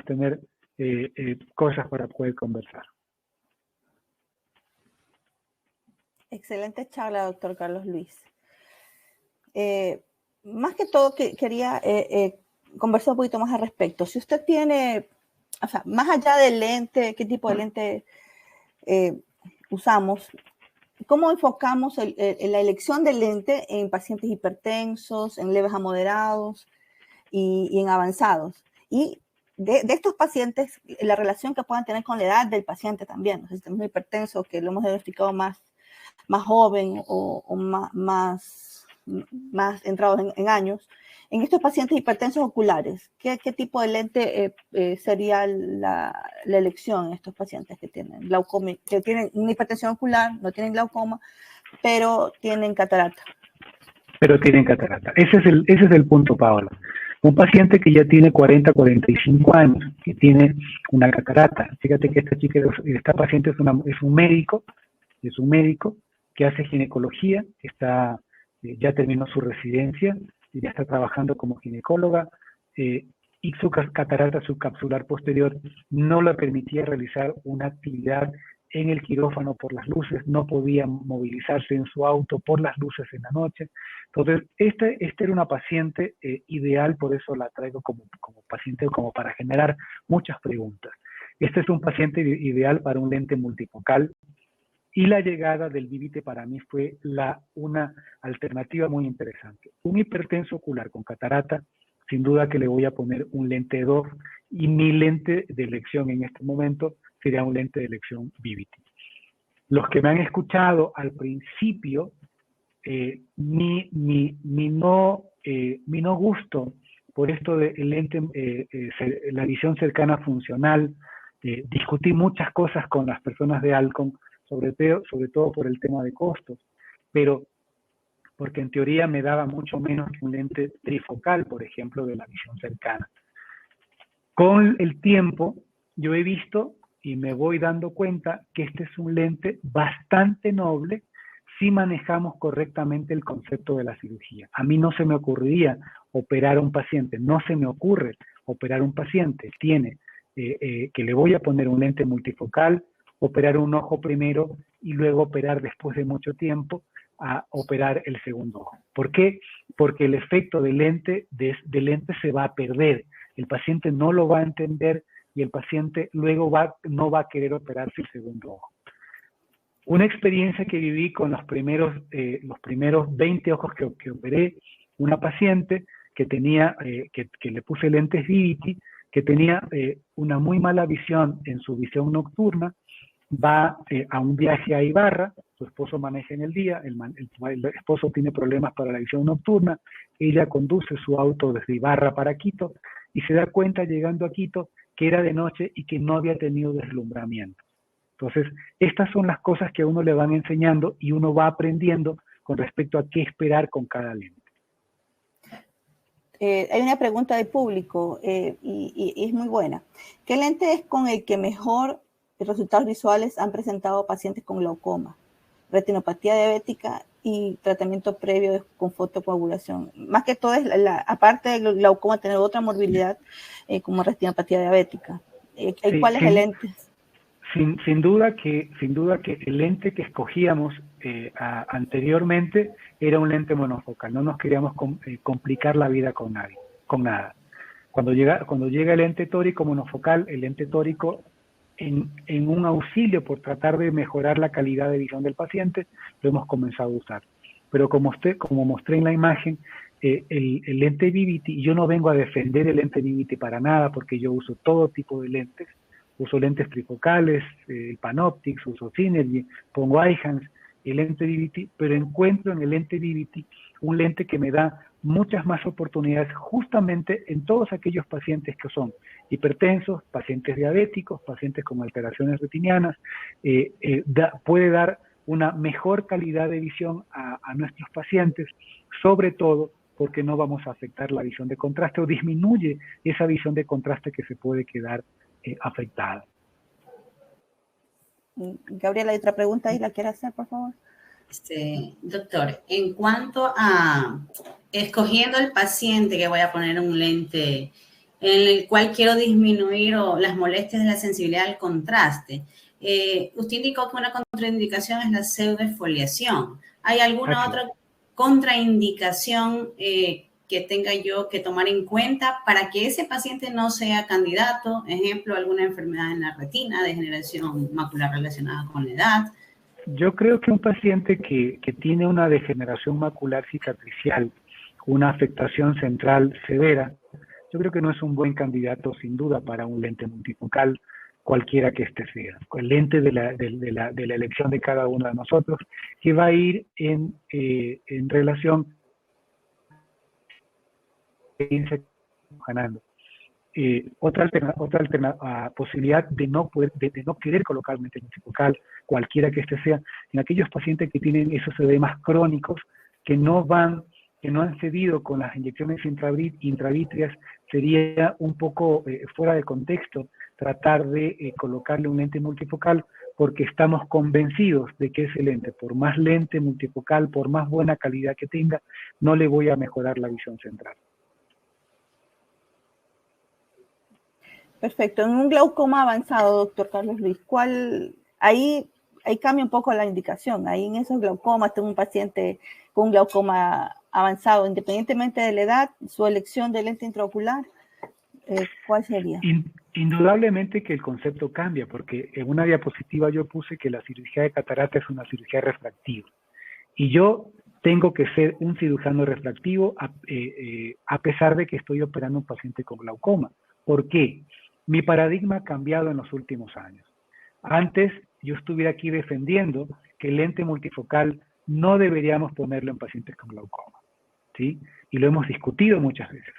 tener cosas para poder conversar. Excelente charla, doctor Carlos Luis. Más que todo, quería conversar un poquito más al respecto. Si usted tiene, o sea, más allá del lente, qué tipo de lente usamos, ¿cómo enfocamos la elección del lente en pacientes hipertensos, en leves a moderados y en avanzados? Y de estos pacientes, la relación que puedan tener con la edad del paciente también. Si tenemos un hipertenso que lo hemos diagnosticado más joven o más entrados en años, en estos pacientes hipertensos oculares, ¿qué tipo de lente sería la elección en estos pacientes que tienen glaucoma, que tienen una hipertensión ocular, no tienen glaucoma, pero tienen catarata? Pero tienen catarata. Ese es el punto, Paola. Un paciente que ya tiene 40, 45 años, que tiene una catarata. Fíjate que esta paciente es un médico que hace ginecología, ya terminó su residencia, y ya está trabajando como ginecóloga, y su catarata subcapsular posterior no le permitía realizar una actividad en el quirófano por las luces, no podía movilizarse en su auto por las luces en la noche. Entonces, esta era una paciente ideal, por eso la traigo como paciente, como para generar muchas preguntas. Este es un paciente ideal para un lente multifocal, y la llegada del Vivity para mí fue una alternativa muy interesante. Un hipertenso ocular con catarata, sin duda que le voy a poner un lente DOF, y mi lente de elección en este momento sería un lente de elección Vivity. Los que me han escuchado al principio, mi no gusto por esto de lente, la visión cercana funcional, discutí muchas cosas con las personas de Alcon, sobre todo por el tema de costos, pero porque en teoría me daba mucho menos que un lente trifocal, por ejemplo, de la visión cercana. Con el tiempo, yo he visto y me voy dando cuenta que este es un lente bastante noble si manejamos correctamente el concepto de la cirugía. A mí no se me ocurriría operar a un paciente, no se me ocurre operar a un paciente que le voy a poner un lente multifocal, operar un ojo primero y luego operar después de mucho tiempo a operar el segundo ojo. ¿Por qué? Porque el efecto del lente se va a perder. El paciente no lo va a entender y el paciente luego no va a querer operarse el segundo ojo. Una experiencia que viví con los primeros 20 ojos que operé, una paciente que tenía, que le puse lentes Vivity, que tenía una muy mala visión en su visión nocturna, va a un viaje a Ibarra, su esposo maneja en el día, el esposo tiene problemas para la visión nocturna, ella conduce su auto desde Ibarra para Quito y se da cuenta llegando a Quito que era de noche y que no había tenido deslumbramiento. Entonces, estas son las cosas que a uno le van enseñando y uno va aprendiendo con respecto a qué esperar con cada lente. Hay una pregunta del público y es muy buena. ¿Qué lente es con el que mejor resultados visuales han presentado pacientes con glaucoma, retinopatía diabética y tratamiento previo con fotocoagulación? Más que todo es aparte del glaucoma tener otra morbilidad como retinopatía diabética. ¿Cuál es el lente? Sin duda que el lente que escogíamos anteriormente era un lente monofocal. No nos queríamos complicar la vida con nada. Cuando llega el lente tórico monofocal, el lente tórico en un auxilio por tratar de mejorar la calidad de visión del paciente, lo hemos comenzado a usar. Pero como mostré en la imagen, el lente Vivity, y yo no vengo a defender el lente Vivity para nada, porque yo uso todo tipo de lentes. Uso lentes trifocales, el Panoptix, uso Synergy, pongo Eyhance, el lente Vivity, pero encuentro en el lente Vivity un lente que me da muchas más oportunidades justamente en todos aquellos pacientes que son hipertensos, pacientes diabéticos, pacientes con alteraciones retinianas, puede dar una mejor calidad de visión a nuestros pacientes, sobre todo porque no vamos a afectar la visión de contraste o disminuye esa visión de contraste que se puede quedar afectada. Gabriela, hay otra pregunta ahí, ¿la quiere hacer, por favor? Doctor, en cuanto a escogiendo el paciente que voy a poner un lente en el cual quiero disminuir las molestias de la sensibilidad al contraste, usted indicó que una contraindicación es la pseudoexfoliación. ¿Hay alguna otra contraindicación que tenga yo que tomar en cuenta para que ese paciente no sea candidato? Ejemplo, alguna enfermedad en la retina, degeneración macular relacionada con la edad. Yo creo que un paciente que tiene una degeneración macular cicatricial, una afectación central severa, yo creo que no es un buen candidato sin duda para un lente multifocal, cualquiera que este sea. El lente de la elección de cada uno de nosotros, que va a ir en relación ganando. Otra posibilidad de no querer colocar un lente multifocal, cualquiera que este sea, en aquellos pacientes que tienen esos edemas crónicos que no han cedido con las inyecciones intravítreas, sería un poco fuera de contexto tratar de colocarle un lente multifocal, porque estamos convencidos de que ese lente, por más lente multifocal, por más buena calidad que tenga, no le voy a mejorar la visión central. Perfecto. En un glaucoma avanzado, doctor Carlos Luis, ahí cambia un poco la indicación. Ahí en esos glaucomas, tengo un paciente con un glaucoma avanzado, independientemente de la edad, su elección de lente intraocular, ¿cuál sería? Indudablemente que el concepto cambia, porque en una diapositiva yo puse que la cirugía de catarata es una cirugía refractiva. Y yo tengo que ser un cirujano refractivo a pesar de que estoy operando a un paciente con glaucoma. ¿Por qué? Mi paradigma ha cambiado en los últimos años. Antes yo estuviera aquí defendiendo que el lente multifocal no deberíamos ponerlo en pacientes con glaucoma, ¿sí? Y lo hemos discutido muchas veces.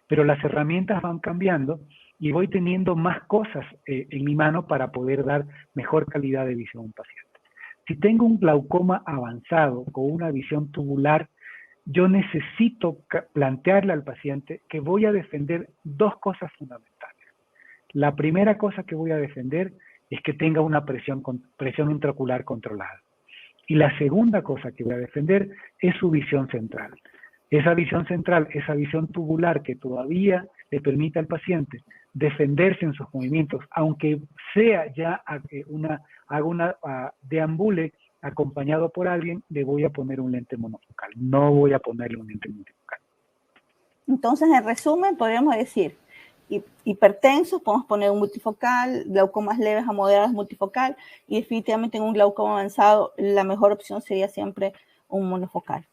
Pero las herramientas van cambiando y voy teniendo más cosas en mi mano para poder dar mejor calidad de visión a un paciente. Si tengo un glaucoma avanzado con una visión tubular, yo necesito plantearle al paciente que voy a defender dos cosas fundamentales. La primera cosa que voy a defender es que tenga una presión intraocular controlada. Y la segunda cosa que voy a defender es su visión central. Esa visión central, esa visión tubular que todavía le permite al paciente defenderse en sus movimientos, aunque sea ya deambule acompañado por alguien, le voy a poner un lente monofocal. No voy a ponerle un lente multifocal. Entonces, en resumen, podríamos decir, hipertensos, podemos poner un multifocal, glaucomas leves a moderados multifocal, y definitivamente en un glaucoma avanzado, la mejor opción sería siempre un monofocal.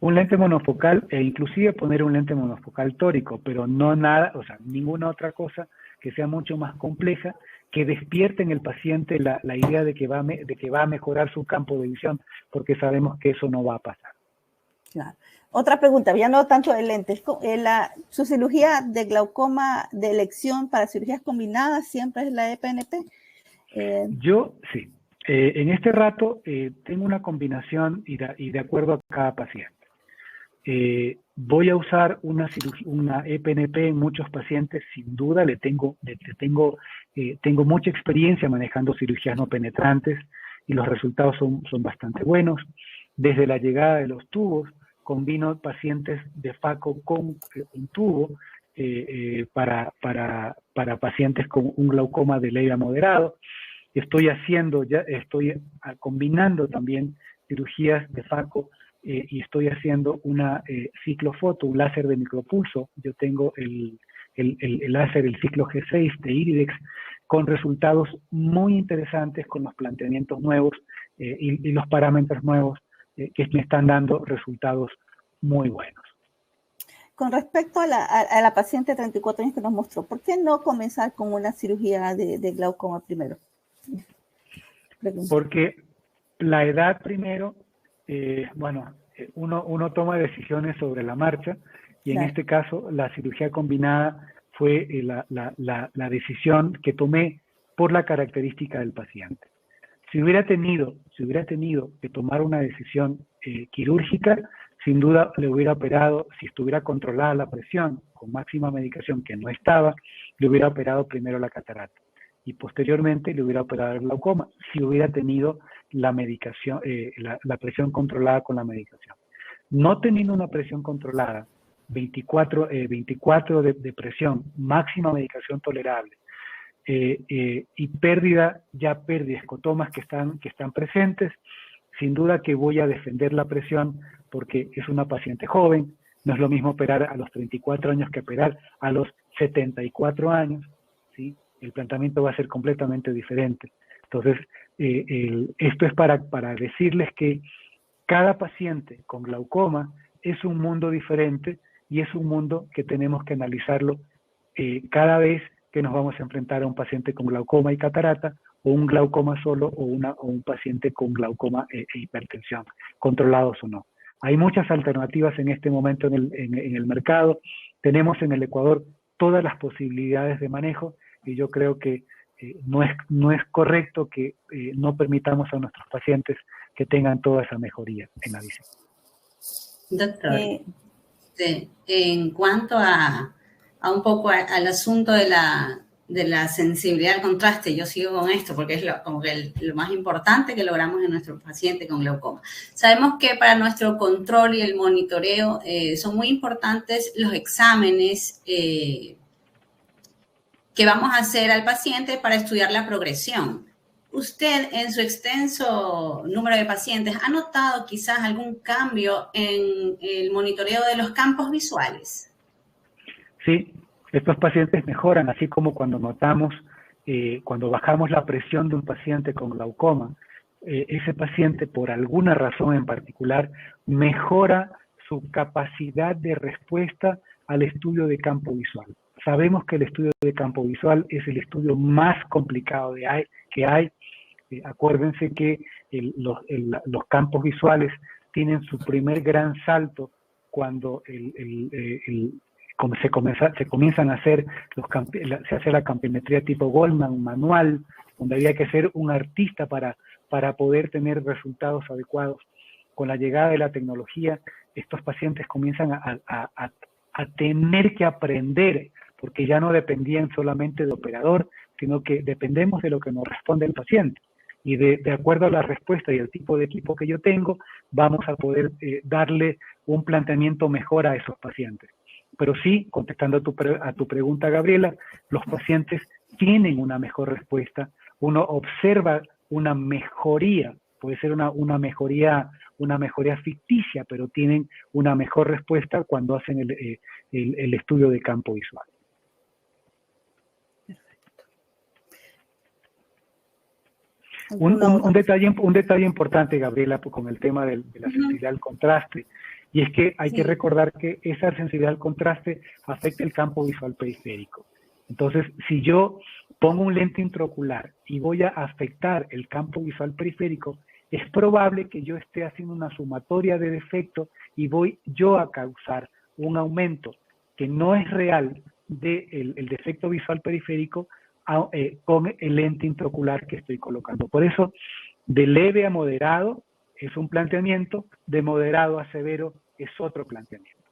Un lente monofocal e inclusive poner un lente monofocal tórico, pero no nada, o sea, ninguna otra cosa que sea mucho más compleja, que despierte en el paciente la idea de que va a mejorar su campo de visión, porque sabemos que eso no va a pasar. Claro. Otra pregunta, ya no tanto de lentes, ¿su cirugía de glaucoma de elección para cirugías combinadas siempre es la EPNP? Yo sí. En este rato tengo una combinación y de acuerdo a cada paciente. Voy a usar una EPNP en muchos pacientes, sin duda. Tengo mucha experiencia manejando cirugías no penetrantes y los resultados son bastante buenos. Desde la llegada de los tubos, combino pacientes de FACO con un tubo para pacientes con un glaucoma de leve a moderado. Estoy combinando también cirugías de FACO y estoy haciendo una ciclofoto, un láser de micropulso. Yo tengo el láser, el ciclo G6 de Iridex, con resultados muy interesantes, con los planteamientos nuevos y los parámetros nuevos que me están dando resultados muy buenos. Con respecto a la paciente de 34 años que nos mostró, ¿por qué no comenzar con una cirugía de glaucoma primero? Porque la edad primero, uno toma decisiones sobre la marcha y en este caso la cirugía combinada fue la decisión que tomé por la característica del paciente. Si hubiera tenido que tomar una decisión quirúrgica, sin duda le hubiera operado, si estuviera controlada la presión con máxima medicación, que no estaba, le hubiera operado primero la catarata. y posteriormente le hubiera operado el glaucoma si hubiera tenido la medicación, la presión controlada con la medicación. No teniendo una presión controlada, 24 de presión, máxima medicación tolerable, y pérdida escotomas que están presentes, sin duda que voy a defender la presión porque es una paciente joven. No es lo mismo operar a los 34 años que operar a los 74 años, ¿sí? El planteamiento va a ser completamente diferente. Entonces, esto es para decirles que cada paciente con glaucoma es un mundo diferente y es un mundo que tenemos que analizarlo cada vez que nos vamos a enfrentar a un paciente con glaucoma y catarata, o un glaucoma solo, o un paciente con glaucoma e hipertensión, controlados o no. Hay muchas alternativas en este momento en el mercado. Tenemos en el Ecuador todas las posibilidades de manejo y yo creo que no es correcto que no permitamos a nuestros pacientes que tengan toda esa mejoría en la visión. Doctor, en cuanto a un poco al asunto de la sensibilidad al contraste, yo sigo con esto porque es como que lo más importante que logramos en nuestro paciente con glaucoma. Sabemos que para nuestro control y el monitoreo son muy importantes los exámenes que vamos a hacer al paciente para estudiar la progresión. ¿Usted, en su extenso número de pacientes, ha notado quizás algún cambio en el monitoreo de los campos visuales? Sí, estos pacientes mejoran, así como cuando notamos, cuando bajamos la presión de un paciente con glaucoma, ese paciente, por alguna razón en particular, mejora su capacidad de respuesta al estudio de campo visual. Sabemos que el estudio de campo visual es el estudio más complicado que hay. Acuérdense que los campos visuales tienen su primer gran salto cuando se comienzan a hacer se hace la campimetría tipo Goldman manual, donde había que ser un artista para poder tener resultados adecuados. Con la llegada de la tecnología, estos pacientes comienzan a tener que aprender, porque ya no dependían solamente del operador, sino que dependemos de lo que nos responde el paciente. Y de acuerdo a la respuesta y el tipo de equipo que yo tengo, vamos a poder darle un planteamiento mejor a esos pacientes. Pero sí, contestando a tu pregunta, Gabriela, los pacientes tienen una mejor respuesta. Uno observa una mejoría, puede ser una mejoría ficticia, pero tienen una mejor respuesta cuando hacen el estudio de campo visual. Un detalle importante, Gabriela, con el tema de la sensibilidad al contraste, y es que hay que recordar que esa sensibilidad al contraste afecta el campo visual periférico. Entonces, si yo pongo un lente intraocular y voy a afectar el campo visual periférico, es probable que yo esté haciendo una sumatoria de defecto y voy yo a causar un aumento que no es real del defecto visual periférico con el lente intraocular que estoy colocando. Por eso, de leve a moderado es un planteamiento, de moderado a severo es otro planteamiento.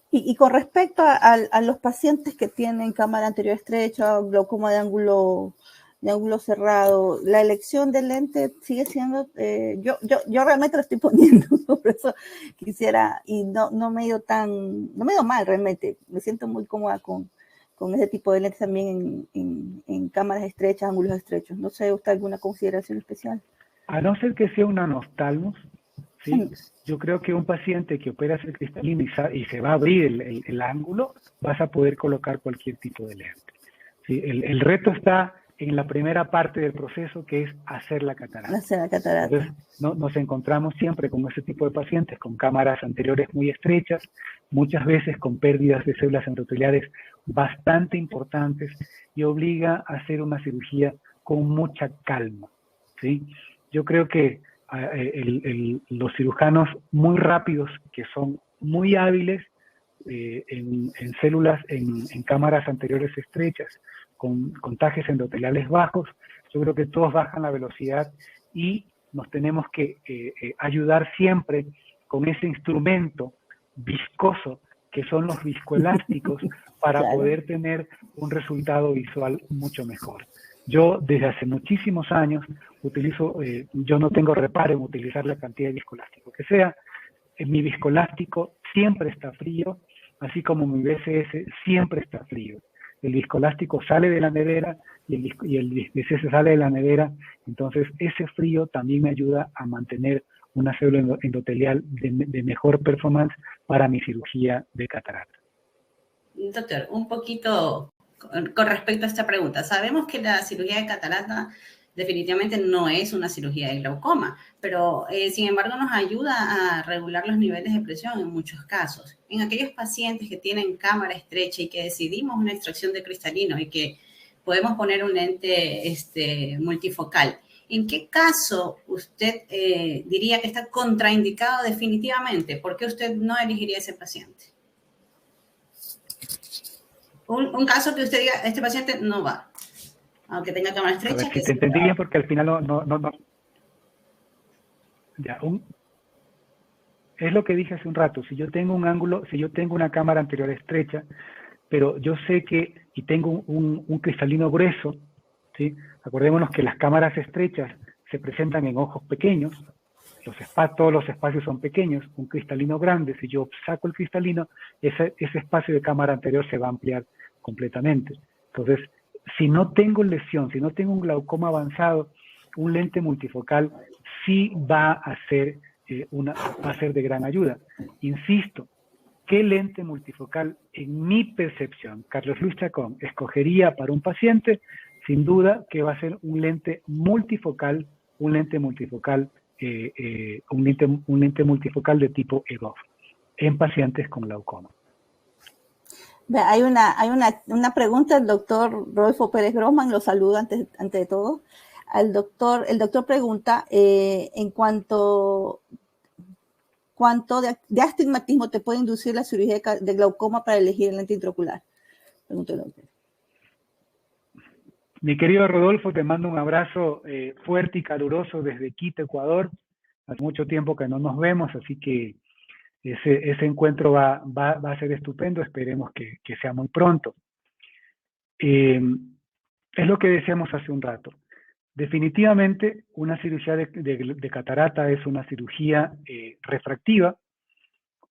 Y con respecto a los pacientes que tienen cámara anterior estrecha o glaucoma de ángulo cerrado, la elección del lente sigue siendo, yo realmente lo estoy poniendo, por eso quisiera, y no me he ido mal realmente, me siento muy cómoda con ese tipo de lentes también en cámaras estrechas, ángulos estrechos. No sé, ¿usted alguna consideración especial? A no ser que sea un anoftalmos, ¿sí? Yo creo que un paciente que opera el cristalino y se va a abrir el ángulo, vas a poder colocar cualquier tipo de lente. ¿Sí? El reto está en la primera parte del proceso, que es hacer la catarata. Entonces, nos encontramos siempre con ese tipo de pacientes con cámaras anteriores muy estrechas, muchas veces con pérdidas de células endoteliales bastante importantes, y obliga a hacer una cirugía con mucha calma, ¿sí? Yo creo que los cirujanos muy rápidos, que son muy hábiles en células, en cámaras anteriores estrechas, con contagios endoteliales bajos, yo creo que todos bajan la velocidad y nos tenemos que ayudar siempre con ese instrumento viscoso que son los viscoelásticos, para Claro. poder tener un resultado visual mucho mejor. Yo desde hace muchísimos años utilizo, yo no tengo reparo en utilizar la cantidad de viscoelástico que sea. Mi viscoelástico siempre está frío, así como mi BCS siempre está frío. El viscoelástico sale de la nevera y el BCS sale de la nevera, entonces ese frío también me ayuda a mantener una célula endotelial de mejor performance para mi cirugía de catarata. Doctor, un poquito con respecto a esta pregunta. Sabemos que la cirugía de catarata definitivamente no es una cirugía de glaucoma, pero sin embargo nos ayuda a regular los niveles de presión en muchos casos. En aquellos pacientes que tienen cámara estrecha y que decidimos una extracción de cristalino y que podemos poner un lente multifocal, ¿en qué caso usted diría que está contraindicado definitivamente? ¿Por qué usted no elegiría a ese paciente? Un caso que usted diga, este paciente no va, aunque tenga cámara estrecha. A ver, si te entendí bien, porque al final no. Ya, es lo que dije hace un rato. Si yo tengo un ángulo, si yo tengo una cámara anterior estrecha, pero yo sé que, y tengo un cristalino grueso, ¿sí? Acordémonos que las cámaras estrechas se presentan en ojos pequeños, todos los espacios son pequeños, un cristalino grande, si yo saco el cristalino, ese espacio de cámara anterior se va a ampliar completamente. Entonces, si no tengo lesión, si no tengo un glaucoma avanzado, un lente multifocal sí va a ser, de gran ayuda. Insisto, ¿qué lente multifocal, en mi percepción, Carlos Luis Chacón, escogería para un paciente? Sin duda que va a ser un lente multifocal de tipo EDOF en pacientes con glaucoma. Hay una pregunta del doctor Rodolfo Pérez Grossman, lo saludo antes de todo. El doctor pregunta en cuanto de astigmatismo te puede inducir la cirugía de glaucoma para elegir el lente intraocular. Pregunta el doctor. Mi querido Rodolfo, te mando un abrazo fuerte y caluroso desde Quito, Ecuador. Hace mucho tiempo que no nos vemos, así que ese encuentro va a ser estupendo. Esperemos que sea muy pronto. Es lo que decíamos hace un rato. Definitivamente, una cirugía de catarata es una cirugía refractiva,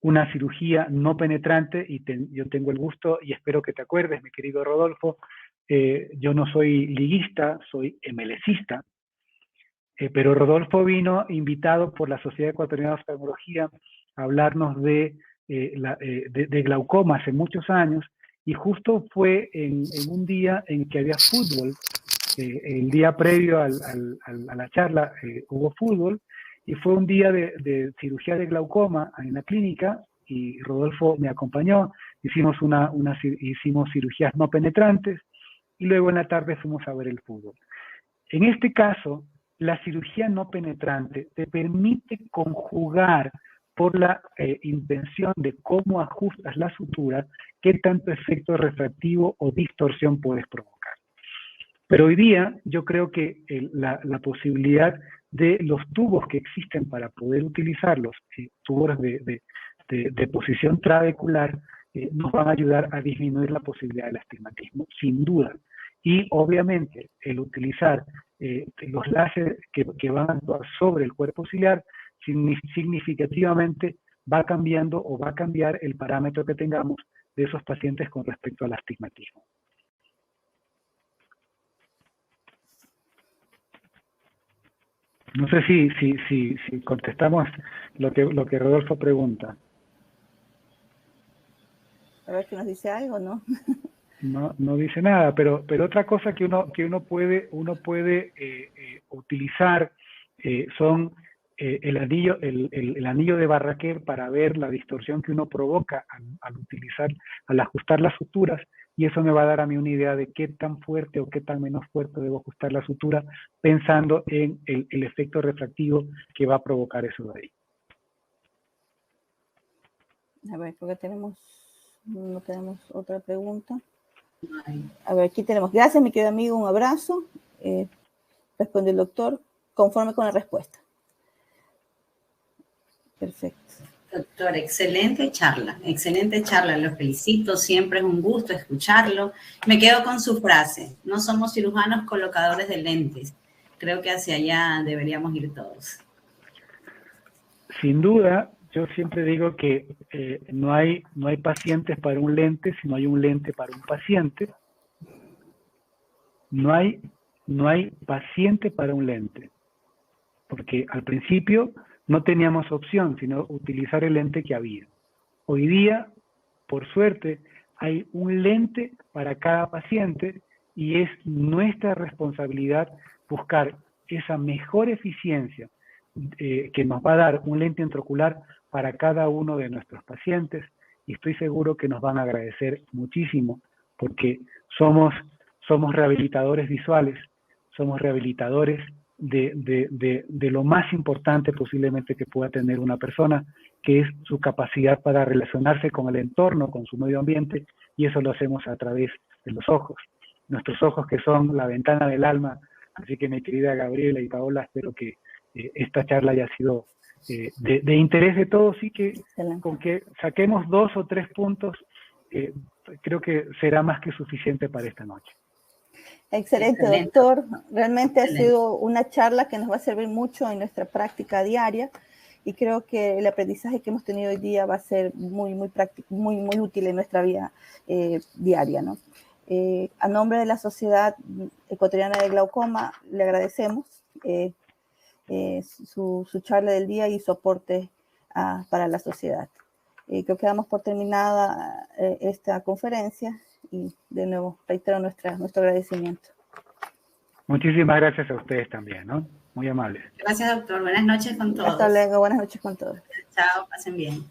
una cirugía no penetrante, y yo tengo el gusto, y espero que te acuerdes, mi querido Rodolfo, yo no soy liguista, soy emelecista, pero Rodolfo vino invitado por la Sociedad Ecuatoriana de Oftalmología a hablarnos de glaucoma hace muchos años, y justo fue en un día en que había fútbol. El día previo a la charla hubo fútbol, y fue un día de cirugía de glaucoma en la clínica, y Rodolfo me acompañó. Hicimos cirugías no penetrantes, y luego en la tarde fuimos a ver el fútbol. En este caso, la cirugía no penetrante te permite conjugar, por la invención de cómo ajustas la sutura, qué tanto efecto refractivo o distorsión puedes provocar. Pero hoy día yo creo que la posibilidad de los tubos que existen para poder utilizarlos, tubos de posición trabecular, nos van a ayudar a disminuir la posibilidad del astigmatismo, sin duda. Y obviamente el utilizar los láseres que van a actuar sobre el cuerpo ciliar significativamente va a cambiar el parámetro que tengamos de esos pacientes con respecto al astigmatismo. No sé si contestamos lo que Rodolfo pregunta. A ver si nos dice algo, ¿no? No dice nada, pero otra cosa que uno puede utilizar son el anillo de Barraquer para ver la distorsión que uno provoca al ajustar las suturas, y eso me va a dar a mí una idea de qué tan fuerte o qué tan menos fuerte debo ajustar la sutura, pensando en el efecto refractivo que va a provocar eso de ahí. A ver, porque no tenemos otra pregunta. A ver, aquí tenemos. Gracias, mi querido amigo, un abrazo. Responde el doctor conforme con la respuesta. Perfecto. Doctor, excelente charla, lo felicito, siempre es un gusto escucharlo. Me quedo con su frase, no somos cirujanos colocadores de lentes, creo que hacia allá deberíamos ir todos. Sin duda, yo siempre digo que no hay pacientes para un lente, sino hay un lente para un paciente. No hay paciente para un lente, porque al principio no teníamos opción, sino utilizar el lente que había. Hoy día, por suerte, hay un lente para cada paciente y es nuestra responsabilidad buscar esa mejor eficiencia que nos va a dar un lente intraocular para cada uno de nuestros pacientes, y estoy seguro que nos van a agradecer muchísimo, porque somos rehabilitadores visuales, somos rehabilitadores de lo más importante posiblemente que pueda tener una persona, que es su capacidad para relacionarse con el entorno, con su medio ambiente, y eso lo hacemos a través de los ojos. Nuestros ojos, que son la ventana del alma. Así que, mi querida Gabriela y Paola, espero que esta charla haya sido de interés de todos, y que con que saquemos 2 o 3 puntos, creo que será más que suficiente para esta noche. Excelente, doctor. Realmente ha sido una charla que nos va a servir mucho en nuestra práctica diaria, y creo que el aprendizaje que hemos tenido hoy día va a ser muy práctico, muy útil en nuestra vida diaria, ¿no? A nombre de la Sociedad Ecuatoriana de Glaucoma, le agradecemos su charla del día y su aporte para la sociedad. Creo que damos por terminada esta conferencia, y de nuevo reitero nuestro agradecimiento. Muchísimas gracias a ustedes también, ¿no? Muy amables. Gracias, doctor. Buenas noches con todos. Hasta luego. Buenas noches con todos. Chao, pasen bien.